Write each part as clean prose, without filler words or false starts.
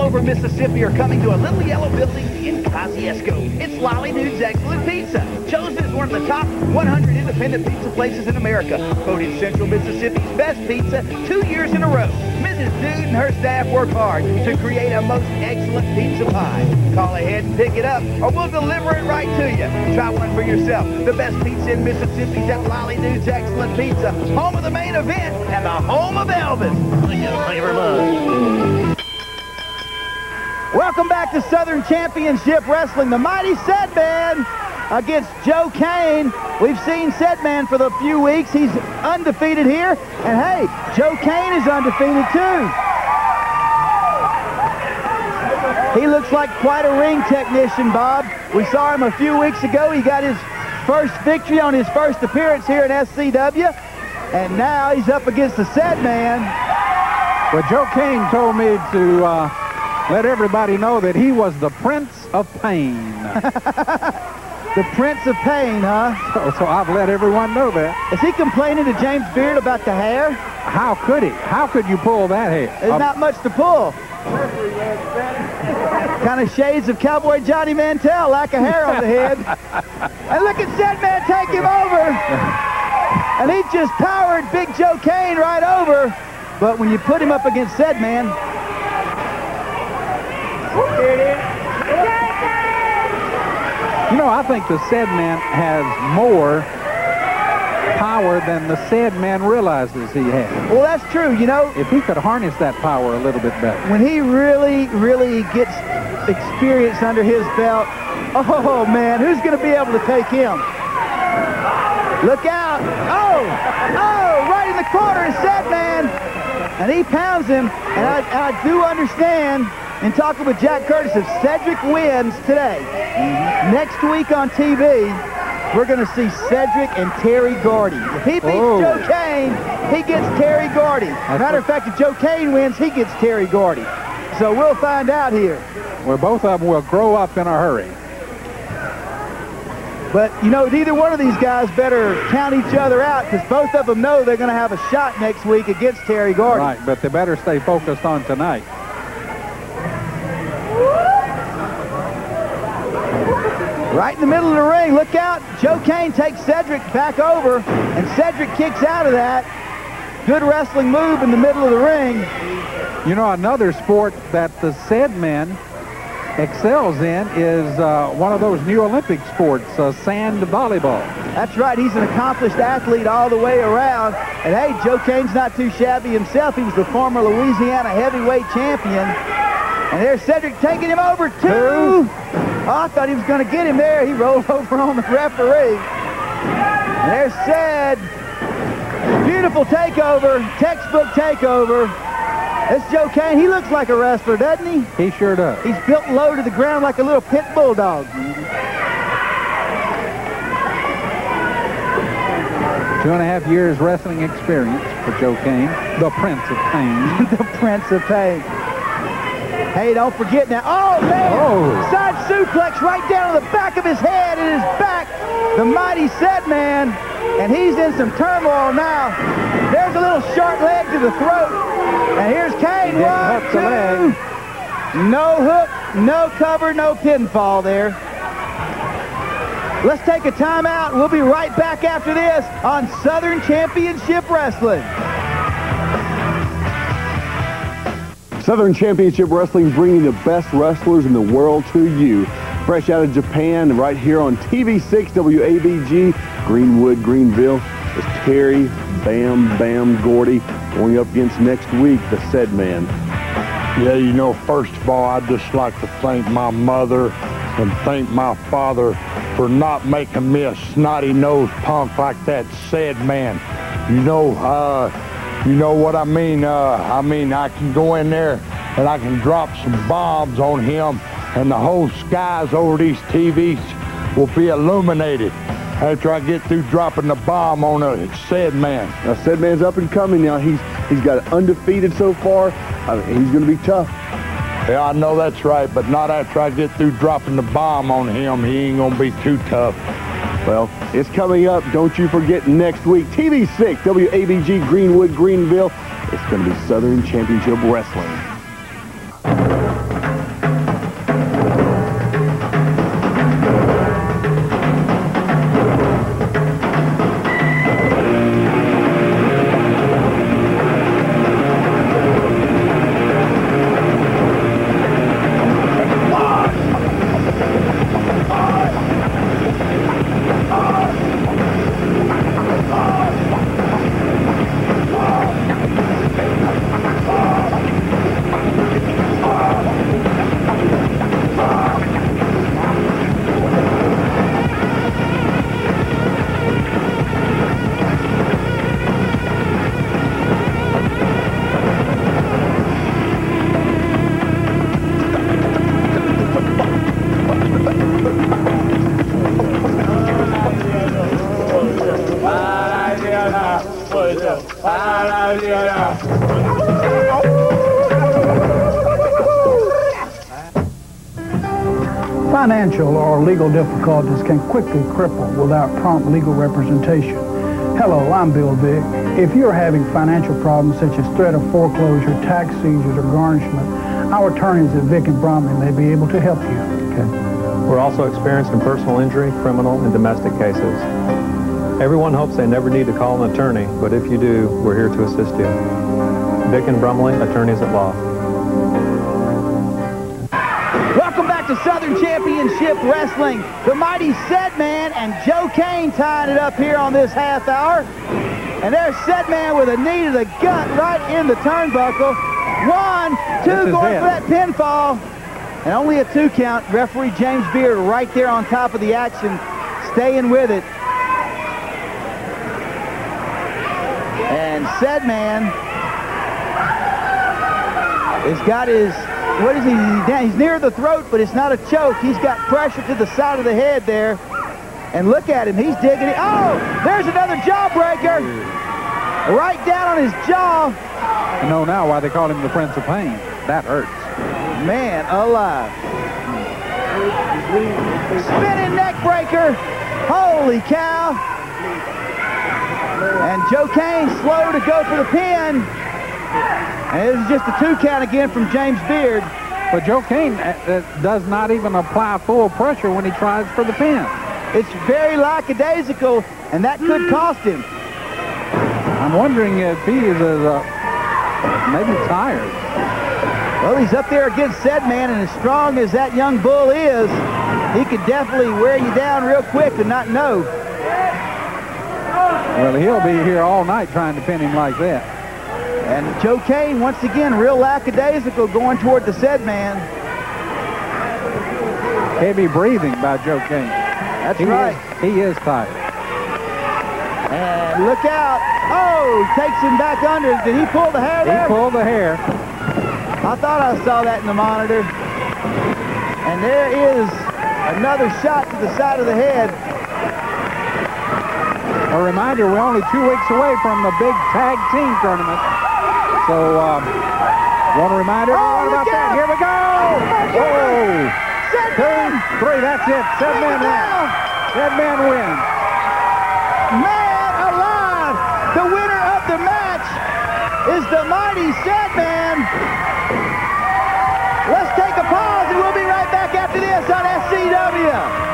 over Mississippi are coming to a little yellow building in Kosciuszko. It's Lolly Dude's Excellent Pizza, chosen as one of the top 100 independent pizza places in America. Voted Central Mississippi's best pizza 2 years in a row. Mrs. Dude and her staff work hard to create a most excellent pizza pie. Call ahead and pick it up, or we'll deliver it right to you. Try one for yourself. The best pizza in Mississippi's at Lolly Dude's Excellent Pizza, home of the main event and the home of Elvis. Thank you very much. Welcome back to Southern Championship Wrestling. The mighty Setman against Joe Kain. We've seen Setman for the few weeks. He's undefeated here. And hey, Joe Kain is undefeated too. He looks like quite a ring technician, Bob. We saw him a few weeks ago. He got his first victory on his first appearance here in SCW. And now he's up against the Setman. Well, Joe Kain told me to let everybody know that he was the Prince of Pain. The Prince of Pain, huh? So I've let everyone know that. Is he complaining to James Beard about the hair? How could he? How could you pull that hair? There's not much to pull. Kind of shades of Cowboy Johnny Mantell, lack of hair on the head. And look at Setman take him over. And he just powered Big Joe Kain right over. But when you put him up against Setman, you know, I think the Cedman has more power than the Cedman realizes he has. Well, that's true, you know. If he could harness that power a little bit better. When he really gets experience under his belt, oh, man, who's going to be able to take him? Look out. Oh, right in the corner is Setman. And he pounds him. And I do understand, in talking with Jack Curtis, if Cedric wins today, next week on TV, we're going to see Cedric and Terry Gordy. If he beats Joe Kain, he gets Terry Gordy. Matter of fact, if Joe Kain wins, he gets Terry Gordy. So we'll find out here. Well, both of them will grow up in a hurry. But, you know, neither one of these guys better count each other out, because both of them know they're going to have a shot next week against Terry Gordy. Right, but they better stay focused on tonight. Right in the middle of the ring, look out. Joe Kain takes Cedric back over, and Cedric kicks out of that. Good wrestling move in the middle of the ring. You know, another sport that the Cedman excels in is one of those new Olympic sports, sand volleyball. That's right. He's an accomplished athlete all the way around. And hey, Joe Kain's not too shabby himself. He was the former Louisiana heavyweight champion. And there's Cedric taking him over, too. Oh, I thought he was going to get him there. He rolled over on the referee. And there's Ced. Beautiful takeover, textbook takeover. That's Joe Kain. He looks like a wrestler, doesn't he? He sure does. He's built low to the ground like a little pit bulldog. 2.5 years wrestling experience for Joe Kain, the Prince of Pain. The Prince of Pain. Hey, don't forget now. Oh, man! Side suplex right down to the back of his head and his back. The mighty Setman. And he's in some turmoil now. There's a little short leg to the throat. And here's Kane. 1, 2. No hook, no cover, no pinfall there. Let's take a timeout. We'll be right back after this on Southern Championship Wrestling. Southern Championship Wrestling, bringing the best wrestlers in the world to you. Fresh out of Japan, right here on TV6 WABG, Greenwood, Greenville, is Terry Bam Bam Gordy going up against next week, the Cedman. Yeah, you know, first of all, I'd just like to thank my mother and thank my father for not making me a snotty-nosed punk like that Cedman. You know what I mean? I can go in there and I can drop some bombs on him, and the whole skies over these TVs will be illuminated after I get through dropping the bomb on a Cedman. Now, Cedman's up and coming now. He's got it undefeated so far. I mean, he's going to be tough. Yeah, I know that's right, but not after I get through dropping the bomb on him. He ain't going to be too tough. Well, it's coming up. Don't you forget next week, TV6, WABG, Greenwood, Greenville. It's going to be Southern Championship Wrestling. Financial or legal difficulties can quickly cripple without prompt legal representation. Hello, I'm Bill Vick. If you're having financial problems such as threat of foreclosure, tax seizures, or garnishment, our attorneys at Vick and Bromley may be able to help you. Okay. We're also experienced in personal injury, criminal, and domestic cases. Everyone hopes they never need to call an attorney, but if you do, we're here to assist you. Vick and Bromley, attorneys at law. Welcome back to Southern Championship Wrestling. The mighty Setman and Joe Kain tying it up here on this half hour. And there's Setman with a knee to the gut right in the turnbuckle. 1, 2, going for that pinfall. And only a 2 count. Referee James Beard right there on top of the action, staying with it. And Setman has got his, what is he? He's near the throat, but it's not a choke. He's got pressure to the side of the head there. And look at him, he's digging it. Oh, there's another jawbreaker. Right down on his jaw. You know now why they call him the Prince of Pain. That hurts. Man alive. Spinning neck breaker. Holy cow. And Joe Kain slow to go for the pin. And this is just a 2 count again from James Beard. But Joe Kain does not even apply full pressure when he tries for the pin. It's very lackadaisical, and that could cost him. I'm wondering if he is maybe tired. Well, he's up there against Cedman, and as strong as that young bull is, he could definitely wear you down real quick and not know. Well, he'll be here all night trying to pin him like that. And Joe Kain, once again, real lackadaisical going toward the Cedman. Heavy breathing by Joe Kain. That's right. He is tired. And look out. Oh, takes him back under. Did he pull the hair there? He pulled the hair. I thought I saw that in the monitor. And there is another shot to the side of the head. A reminder, we're only 2 weeks away from the big tag team tournament. So, want to remind everyone about that. Here we go! Oh! 2, 3, that's it. Setman wins. Setman wins. Man alive! The winner of the match is the mighty Setman. Let's take a pause and we'll be right back after this on SCW.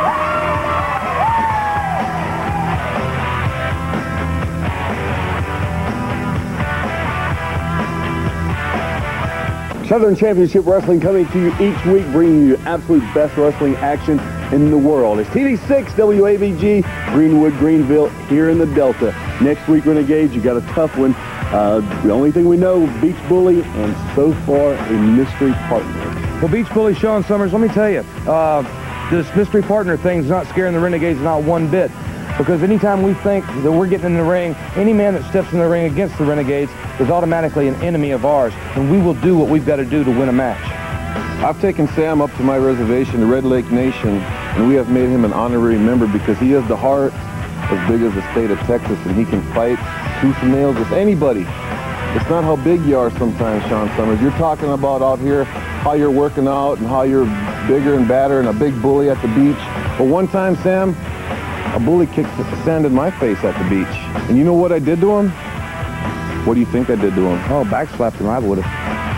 Southern Championship Wrestling coming to you each week, bringing you absolute best wrestling action in the world. It's TV6 WAVG, Greenwood, Greenville, here in the Delta. Next week, Renegades, you got a tough one. The only thing we know, Beach Bully, and so far, a mystery partner. Well, Beach Bully Sean Summers, let me tell you, this mystery partner thing's not scaring the Renegades not one bit. Because anytime we think that we're getting in the ring, any man that steps in the ring against the Renegades is automatically an enemy of ours, and we will do what we've got to do to win a match. I've taken Sam up to my reservation, the Red Lake Nation, and we have made him an honorary member because he has the heart as big as the state of Texas, and he can fight tooth and nails with anybody. It's not how big you are sometimes, Sean Summers. You're talking about out here how you're working out and how you're bigger and badder and a big bully at the beach. But one time, Sam, a bully kicked the sand in my face at the beach. And you know what I did to him? What do you think I did to him? Oh, backslapped him, I would have.